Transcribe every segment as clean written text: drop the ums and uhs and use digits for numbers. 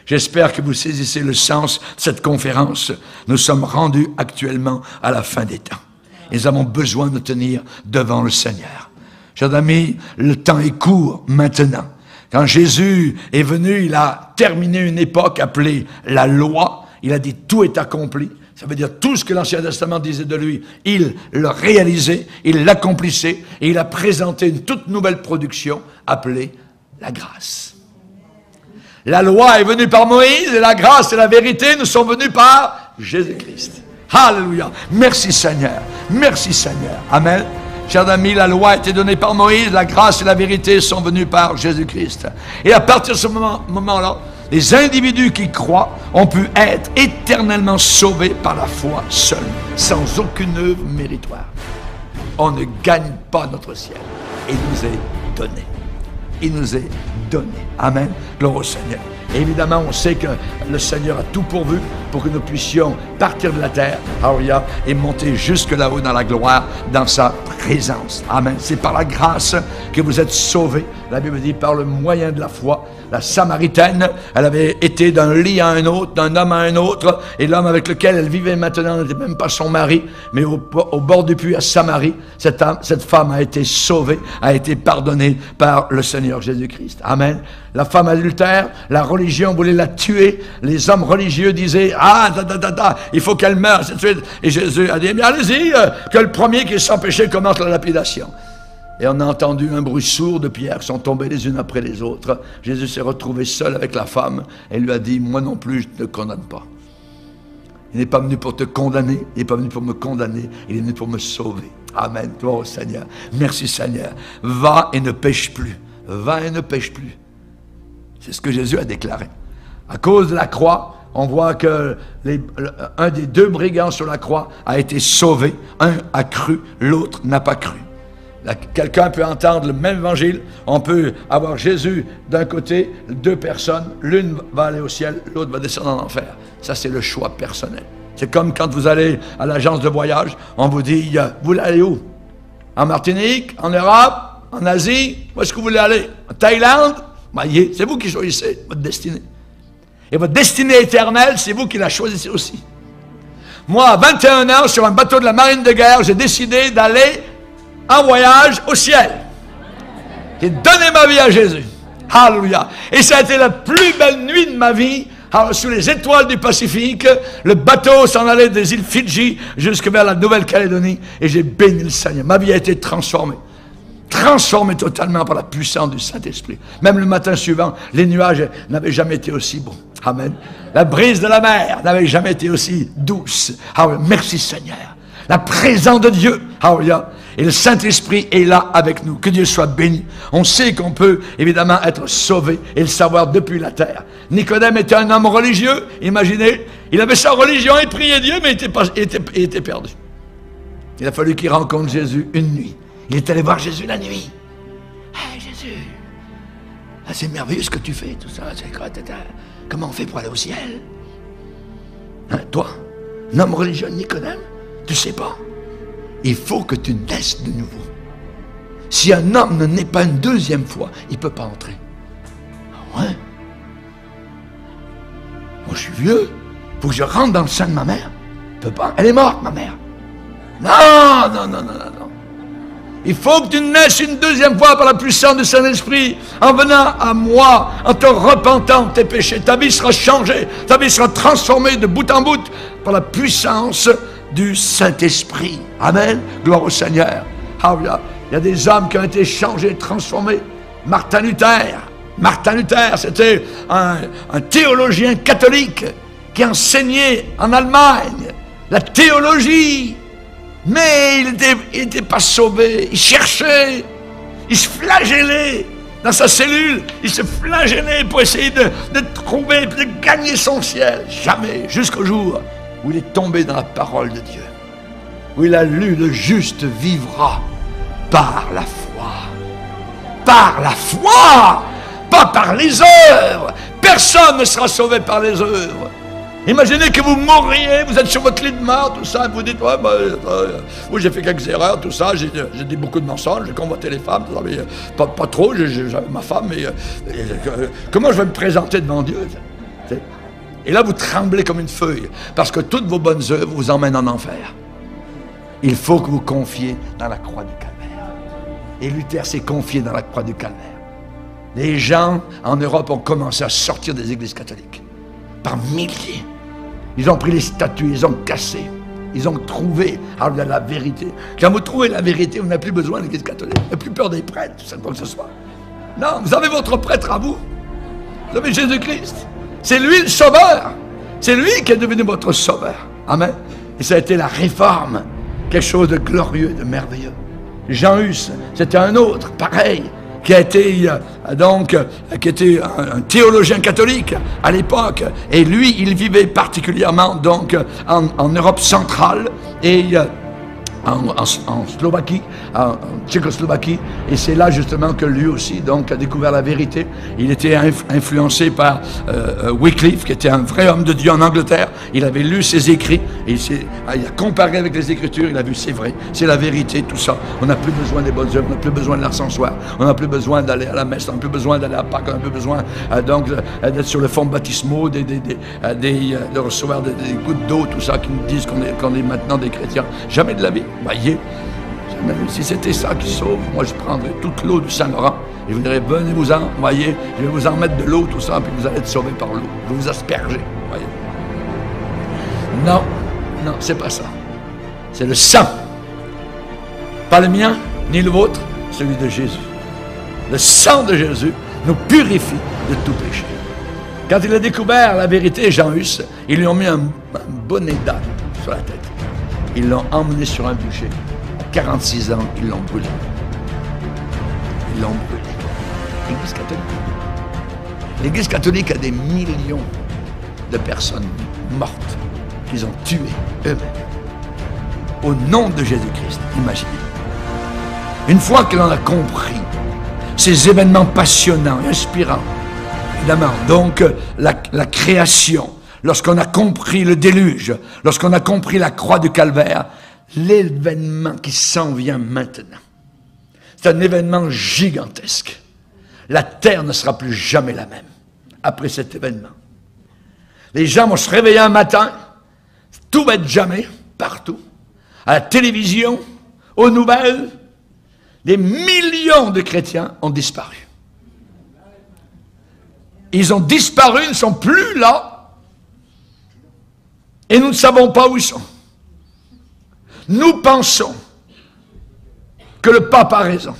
J'espère que vous saisissez le sens de cette conférence. Nous sommes rendus actuellement à la fin des temps. Et nous avons besoin de tenir devant le Seigneur. Chers amis, le temps est court maintenant. Quand Jésus est venu, il a terminé une époque appelée la loi. Il a dit tout est accompli. Ça veut dire tout ce que l'Ancien Testament disait de lui, il le réalisait, il l'accomplissait et il a présenté une toute nouvelle production appelée la grâce. La loi est venue par Moïse et la grâce et la vérité nous sont venues par Jésus-Christ. Alléluia. Merci Seigneur. Merci Seigneur. Amen. Chers amis, la loi a été donnée par Moïse, la grâce et la vérité sont venues par Jésus-Christ. Et à partir de ce moment-là, les individus qui croient ont pu être éternellement sauvés par la foi seule, sans aucune œuvre méritoire. On ne gagne pas notre ciel. Il nous est donné. Il nous est donné. Amen. Gloire au Seigneur. Et évidemment, on sait que le Seigneur a tout pourvu pour que nous puissions partir de la terre, alléluia, et monter jusque là-haut dans la gloire, dans sa présence. Amen. C'est par la grâce que vous êtes sauvés. La Bible dit par le moyen de la foi. La Samaritaine, elle avait été d'un lit à un autre, d'un homme à un autre, et l'homme avec lequel elle vivait maintenant n'était même pas son mari, mais au bord du puits à Samarie, cette femme a été sauvée, a été pardonnée par le Seigneur Jésus-Christ. Amen. La femme adultère, la religion voulait la tuer, les hommes religieux disaient, il faut qu'elle meure, ainsi de suite. Et Jésus a dit, mais allez-y, que le premier qui est sans péché commence la lapidation. Et on a entendu un bruit sourd de pierres qui sont tombées les unes après les autres. Jésus s'est retrouvé seul avec la femme et lui a dit, moi non plus, je ne te condamne pas. Il n'est pas venu pour te condamner, il n'est pas venu pour me condamner, il est venu pour me sauver. Amen, gloire au Seigneur. Merci Seigneur. Va et ne pêche plus. Va et ne pêche plus. C'est ce que Jésus a déclaré. À cause de la croix, on voit que un des deux brigands sur la croix a été sauvé. Un a cru, l'autre n'a pas cru. Quelqu'un peut entendre le même évangile, on peut avoir Jésus d'un côté, deux personnes, l'une va aller au ciel, l'autre va descendre en enfer. Ça, c'est le choix personnel. C'est comme quand vous allez à l'agence de voyage, on vous dit, vous voulez aller où? En Martinique, en Europe, en Asie, où est-ce que vous voulez aller? En Thaïlande? C'est vous qui choisissez votre destinée. Et votre destinée éternelle, c'est vous qui la choisissez aussi. Moi, à 21 ans, sur un bateau de la marine de guerre, j'ai décidé d'aller en voyage au ciel. J'ai donné ma vie à Jésus. Alléluia. Et ça a été la plus belle nuit de ma vie. Alors, sous les étoiles du Pacifique, le bateau s'en allait des îles Fidji jusque vers la Nouvelle-Calédonie. Et j'ai béni le Seigneur. Ma vie a été transformée. Transformée totalement par la puissance du Saint-Esprit. Même le matin suivant, les nuages n'avaient jamais été aussi beaux. Amen. La brise de la mer n'avait jamais été aussi douce. Alléluia. Merci Seigneur. La présence de Dieu. Alléluia. Et le Saint-Esprit est là avec nous. Que Dieu soit béni. On sait qu'on peut évidemment être sauvé et le savoir depuis la terre. Nicodème était un homme religieux. Imaginez, il avait sa religion, il priait Dieu, mais il était perdu. Il a fallu qu'il rencontre Jésus une nuit. Il est allé voir Jésus la nuit. Hey Jésus, c'est merveilleux ce que tu fais, tout ça. Comment on fait pour aller au ciel? Hein, toi, un homme religieux, Nicodème, tu sais pas. Il faut que tu naisses de nouveau. Si un homme ne naît pas une deuxième fois, il ne peut pas entrer. Ah ouais? Moi, je suis vieux. Il faut que je rentre dans le sein de ma mère. Je ne peux pas. Elle est morte, ma mère. Non, non, non, non, non, non. Il faut que tu naisses une deuxième fois par la puissance du Saint-Esprit, en venant à moi, en te repentant de tes péchés. Ta vie sera changée, ta vie sera transformée de bout en bout par la puissance du Saint-Esprit. Amen. Gloire au Seigneur. Alléluia. Il y a des hommes qui ont été changés, transformés. Martin Luther. Martin Luther, c'était un théologien catholique qui enseignait en Allemagne la théologie. Mais il n'était pas sauvé. Il cherchait. Il se flagellait dans sa cellule. Il se flagellait pour essayer de trouver, de gagner son ciel. Jamais, jusqu'au jour où il est tombé dans la parole de Dieu, où il a lu le juste vivra par la foi. Par la foi, pas par les œuvres. Personne ne sera sauvé par les œuvres. Imaginez que vous mourriez, vous êtes sur votre lit de mort, tout ça, et vous dites, ouais, oui, j'ai fait quelques erreurs, tout ça, j'ai dit beaucoup de mensonges, j'ai convoité les femmes, tout ça, mais, pas trop, j'avais ma femme, mais comment je vais me présenter devant Dieu? Et là, vous tremblez comme une feuille, parce que toutes vos bonnes œuvres vous emmènent en enfer. Il faut que vous confiez dans la croix du calvaire. Et Luther s'est confié dans la croix du calvaire. Les gens en Europe ont commencé à sortir des églises catholiques. Par milliers. Ils ont pris les statues, ils ont cassé. Ils ont trouvé la vérité. Quand vous trouvez la vérité, vous n'avez plus besoin de l'église catholique. Vous n'avez plus peur des prêtres, tout ça, quoi que ce soit. Non, vous avez votre prêtre à vous. Vous avez Jésus-Christ. C'est lui le sauveur. C'est lui qui est devenu votre sauveur. Amen. Et ça a été la réforme. Quelque chose de glorieux, de merveilleux. Jean Hus, c'était un autre, pareil, qui a été un théologien catholique à l'époque. Et lui, il vivait particulièrement donc en Europe centrale et en Slovaquie, en Tchécoslovaquie, et c'est là justement que lui aussi donc a découvert la vérité. Il était influencé par Wycliffe, qui était un vrai homme de Dieu en Angleterre. Il avait lu ses écrits, et il a comparé avec les Écritures, il a vu c'est vrai, c'est la vérité, tout ça. On n'a plus besoin des bonnes œuvres, on n'a plus besoin de l'encensoir, on n'a plus besoin d'aller à la messe, on n'a plus besoin d'aller à Pâques, on n'a plus besoin d'être sur le fond baptismaux, de recevoir des gouttes d'eau, tout ça, qui nous disent qu'on est maintenant des chrétiens. Jamais de la vie. Voyez, si c'était ça qui sauve, moi je prendrais toute l'eau du Saint-Laurent et je vous dirais, venez-vous-en, voyez, je vais vous en mettre de l'eau, tout ça, puis vous allez être sauvés par l'eau. Je vais vous asperger, voyez. Non, non, c'est pas ça. C'est le sang. Pas le mien, ni le vôtre, celui de Jésus. Le sang de Jésus nous purifie de tout péché. Quand il a découvert la vérité, Jean Hus, ils lui ont mis un bonnet d'âne sur la tête. Ils l'ont emmené sur un bûcher. À 46 ans, ils l'ont brûlé. Ils l'ont brûlé. L'Église catholique. L'Église catholique a des millions de personnes mortes qu'ils ont tuées eux-mêmes. Au nom de Jésus-Christ, imaginez. Une fois que l'on a compris ces événements passionnants, inspirants, évidemment, donc la création, lorsqu'on a compris le déluge, lorsqu'on a compris la croix du calvaire, l'événement qui s'en vient maintenant, c'est un événement gigantesque. La terre ne sera plus jamais la même après cet événement. Les gens vont se réveiller un matin, tout va être jamais, partout, à la télévision, aux nouvelles, des millions de chrétiens ont disparu. Ils ont disparu, ils ne sont plus là. Et nous ne savons pas où ils sont. Nous pensons que le pape a raison.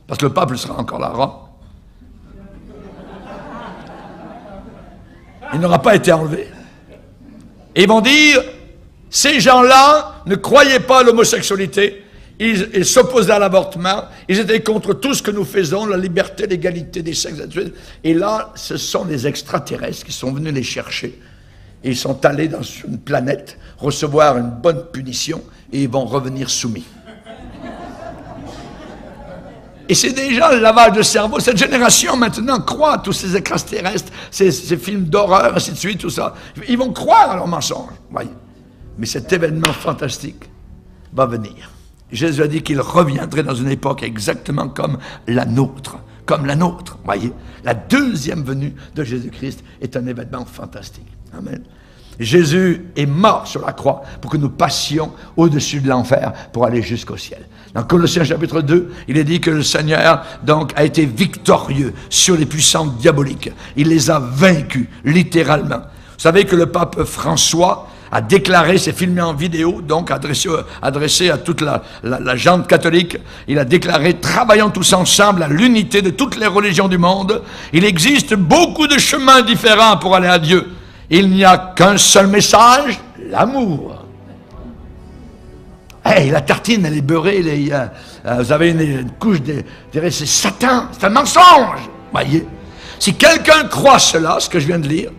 Parce que le pape, il sera encore là, Rome. Il n'aura pas été enlevé. Et ils vont dire, ces gens-là ne croyaient pas à l'homosexualité, ils s'opposaient à l'avortement, ils étaient contre tout ce que nous faisons, la liberté, l'égalité des sexes. Et là, ce sont des extraterrestres qui sont venus les chercher. Et ils sont allés dans une planète recevoir une bonne punition et ils vont revenir soumis. Et c'est déjà le lavage de cerveau. Cette génération maintenant croit à tous ces extraterrestres, ces films d'horreur, ainsi de suite, tout ça. Ils vont croire à leurs mensonges. Voyez. Mais cet événement fantastique va venir. Jésus a dit qu'il reviendrait dans une époque exactement comme la nôtre. Comme la nôtre, voyez. La deuxième venue de Jésus-Christ est un événement fantastique. Amen. Jésus est mort sur la croix pour que nous passions au-dessus de l'enfer pour aller jusqu'au ciel. Dans Colossiens chapitre 2, il est dit que le Seigneur donc a été victorieux sur les puissances diaboliques. Il les a vaincus, littéralement. Vous savez que le pape François a déclaré, c'est filmé en vidéo, donc adressé à toute la gente catholique, il a déclaré, travaillons tous ensemble à l'unité de toutes les religions du monde. Il existe beaucoup de chemins différents pour aller à Dieu. Il n'y a qu'un seul message, l'amour. Hey, la tartine, elle est beurrée, vous avez une couche c'est Satan, c'est un mensonge. Voyez, si quelqu'un croit cela, ce que je viens de lire,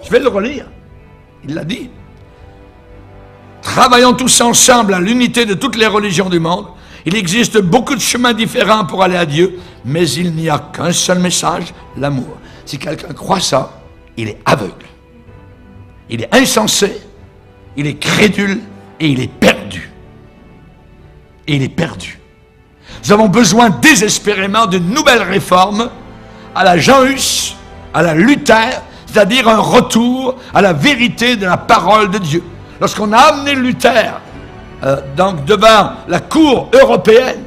je vais le relire. Il l'a dit. Travaillons tous ensemble à l'unité de toutes les religions du monde. Il existe beaucoup de chemins différents pour aller à Dieu, mais il n'y a qu'un seul message, l'amour. Si quelqu'un croit ça, il est aveugle. Il est insensé, il est crédule et il est perdu. Et il est perdu. Nous avons besoin désespérément d'une nouvelle réforme à la Jean Hus, à la Luther. c'est-à-dire un retour à la vérité de la parole de Dieu. Lorsqu'on a amené Luther donc devant la cour européenne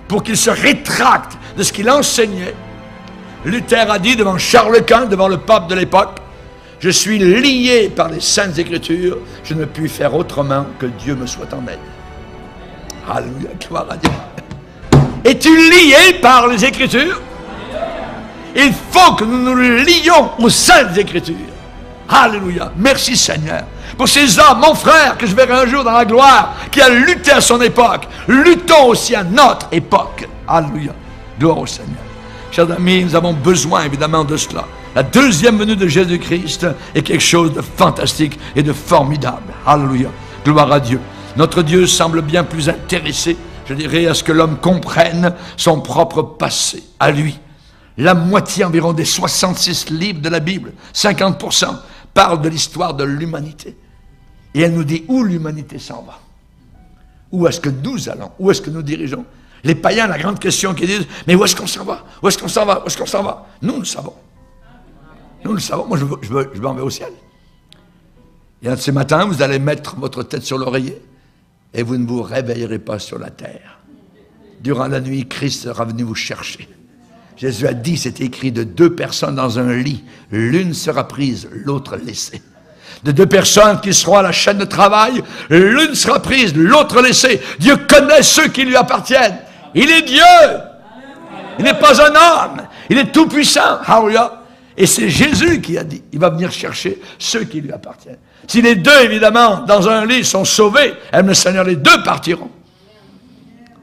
pour qu'il se rétracte de ce qu'il enseignait, Luther a dit devant Charles Quint, devant le pape de l'époque, « Je suis lié par les Saintes Écritures, je ne puis faire autrement que Dieu me soit en aide. » Alléluia, gloire à Dieu. Es-tu lié par les Écritures? Il faut que nous nous lions aux Saintes Écritures. Alléluia, merci Seigneur. Pour ces hommes, mon frère, que je verrai un jour dans la gloire, qui a lutté à son époque, luttons aussi à notre époque. Alléluia, gloire au Seigneur. Chers amis, nous avons besoin évidemment de cela. La deuxième venue de Jésus-Christ est quelque chose de fantastique et de formidable. Alléluia, gloire à Dieu. Notre Dieu semble bien plus intéressé, je dirais, à ce que l'homme comprenne son propre passé, à lui. La moitié environ des 66 livres de la Bible, 50%, parlent de l'histoire de l'humanité. Et elle nous dit où l'humanité s'en va. Où est-ce que nous allons? Où est-ce que nous dirigeons? Les païens, la grande question qu'ils disent, mais où est-ce qu'on s'en va? Où est-ce qu'on s'en va? Où est-ce qu'on s'en va? Nous le savons. Nous le savons. Moi, je m'en vais au ciel. Et un de ces matins, vous allez mettre votre tête sur l'oreiller et vous ne vous réveillerez pas sur la terre. Durant la nuit, Christ sera venu vous chercher. Jésus a dit, c'est écrit, de 2 personnes dans un lit, l'une sera prise, l'autre laissée. De 2 personnes qui seront à la chaîne de travail, l'une sera prise, l'autre laissée. Dieu connaît ceux qui lui appartiennent. Il est Dieu. Il n'est pas un homme. Il est tout puissant. Alléluia. Et c'est Jésus qui a dit, il va venir chercher ceux qui lui appartiennent. Si les 2, évidemment, dans un lit sont sauvés, aime le Seigneur, les 2 partiront.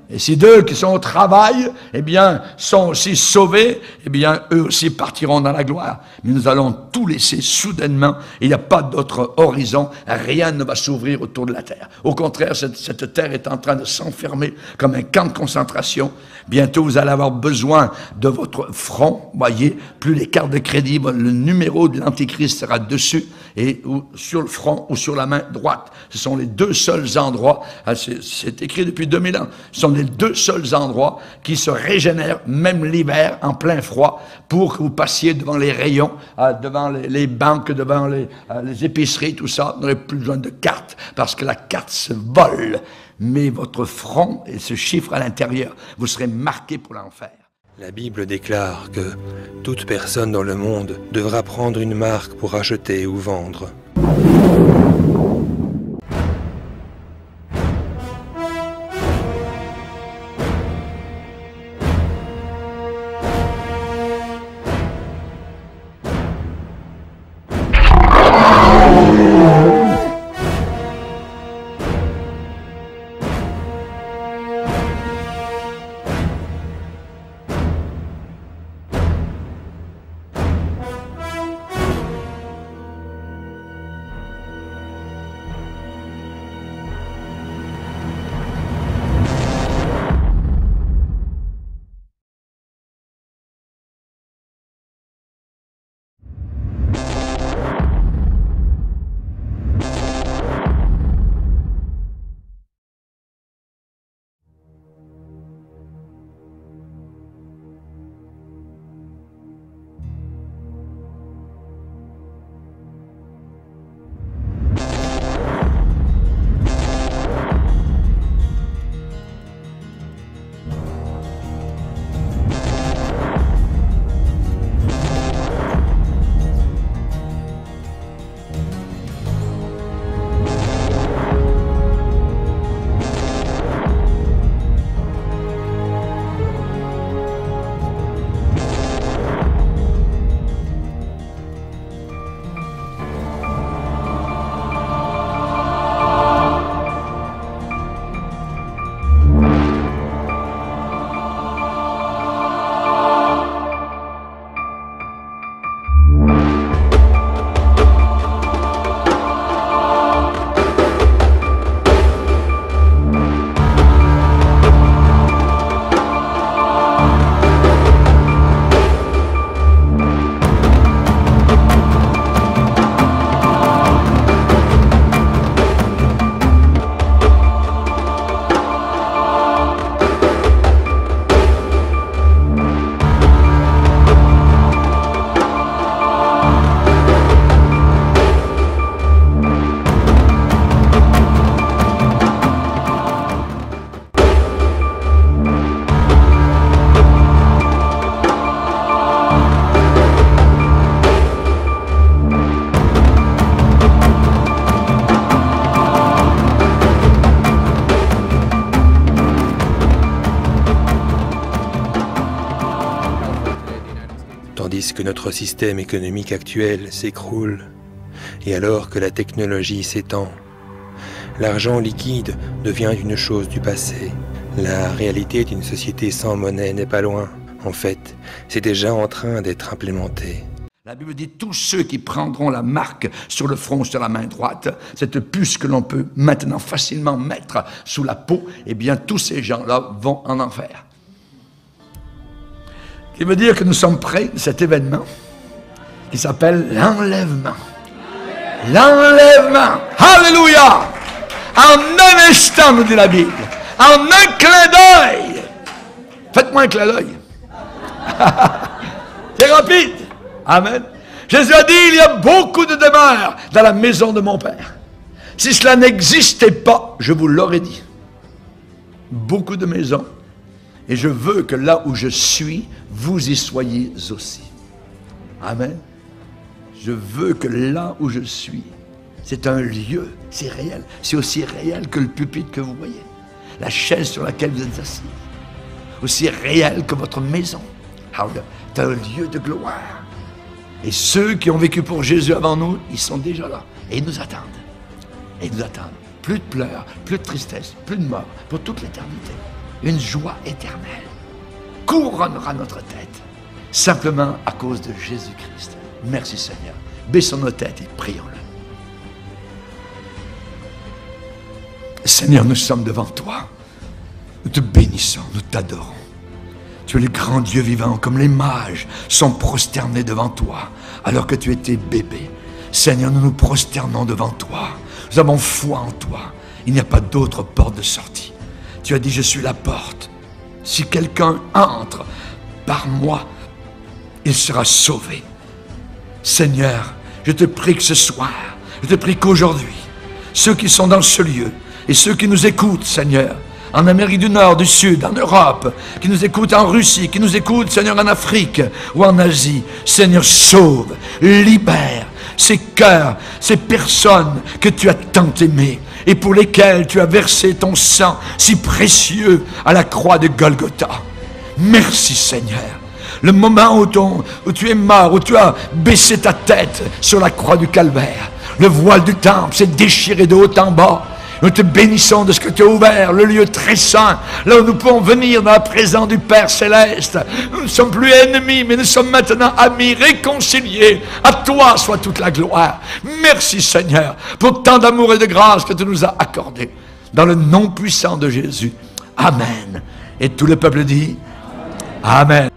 Et si 2 qui sont au travail, eh bien, sont aussi sauvés, eh bien, eux aussi partiront dans la gloire. Mais nous allons tout laisser soudainement. Il n'y a pas d'autre horizon. Rien ne va s'ouvrir autour de la terre. Au contraire, cette terre est en train de s'enfermer comme un camp de concentration. Bientôt, vous allez avoir besoin de votre front. Voyez, plus les cartes de crédit, le numéro de l'Antichrist sera dessus, et ou sur le front ou sur la main droite. Ce sont les 2 seuls endroits, c'est écrit depuis 2000 ans, ce sont les 2 seuls endroits qui se régénèrent, même l'hiver, en plein froid, pour que vous passiez devant les rayons, devant les banques, devant les épiceries, tout ça. Vous n'aurez plus besoin de carte, parce que la carte se vole. Mais votre front et ce chiffre à l'intérieur, vous serez marqué pour l'enfer. La Bible déclare que toute personne dans le monde devra prendre une marque pour acheter ou vendre. que notre système économique actuel s'écroule, et alors que la technologie s'étend, l'argent liquide devient une chose du passé. La réalité d'une société sans monnaie n'est pas loin. En fait, c'est déjà en train d'être implémenté. La Bible dit, tous ceux qui prendront la marque sur le front, sur la main droite, cette puce que l'on peut maintenant facilement mettre sous la peau, eh bien, tous ces gens-là vont en enfer. Ce qui veut dire que nous sommes près de cet événement qui s'appelle l'enlèvement. L'enlèvement. Alléluia! En un instant, nous dit la Bible. En un clin d'œil. Faites-moi un clin d'œil. C'est rapide. Amen. Jésus a dit, il y a beaucoup de demeures dans la maison de mon Père. Si cela n'existait pas, je vous l'aurais dit. Beaucoup de maisons. Et je veux que là où je suis, vous y soyez aussi. Amen. Je veux que là où je suis, c'est un lieu, c'est réel. C'est aussi réel que le pupitre que vous voyez. La chaise sur laquelle vous êtes assis. Aussi réel que votre maison. C'est un lieu de gloire. Et ceux qui ont vécu pour Jésus avant nous, ils sont déjà là. Et ils nous attendent. Et ils nous attendent. Plus de pleurs, plus de tristesse, plus de mort, pour toute l'éternité. Une joie éternelle couronnera notre tête, simplement à cause de Jésus-Christ. Merci Seigneur. Baissons nos têtes et prions-le. Seigneur, nous sommes devant toi. Nous te bénissons, nous t'adorons. Tu es le grand Dieu vivant, comme les mages sont prosternés devant toi, alors que tu étais bébé. Seigneur, nous nous prosternons devant toi. Nous avons foi en toi. Il n'y a pas d'autre porte de sortie. Tu as dit, je suis la porte. Si quelqu'un entre par moi, il sera sauvé. Seigneur, je te prie que ce soir, je te prie qu'aujourd'hui, ceux qui sont dans ce lieu et ceux qui nous écoutent, Seigneur, en Amérique du Nord, du Sud, en Europe, qui nous écoutent en Russie, qui nous écoutent, Seigneur, en Afrique ou en Asie, Seigneur, sauve, libère ces cœurs, ces personnes que tu as tant aimées et pour lesquelles tu as versé ton sang si précieux à la croix de Golgotha. Merci Seigneur. Le moment où tu es mort, où tu as baissé ta tête sur la croix du Calvaire, le voile du temple s'est déchiré de haut en bas. Nous te bénissons de ce que tu as ouvert, le lieu très saint, là où nous pouvons venir dans la présence du Père Céleste. Nous ne sommes plus ennemis, mais nous sommes maintenant amis, réconciliés. À toi soit toute la gloire. Merci Seigneur pour tant d'amour et de grâce que tu nous as accordé. Dans le nom puissant de Jésus. Amen. Et tout le peuple dit Amen.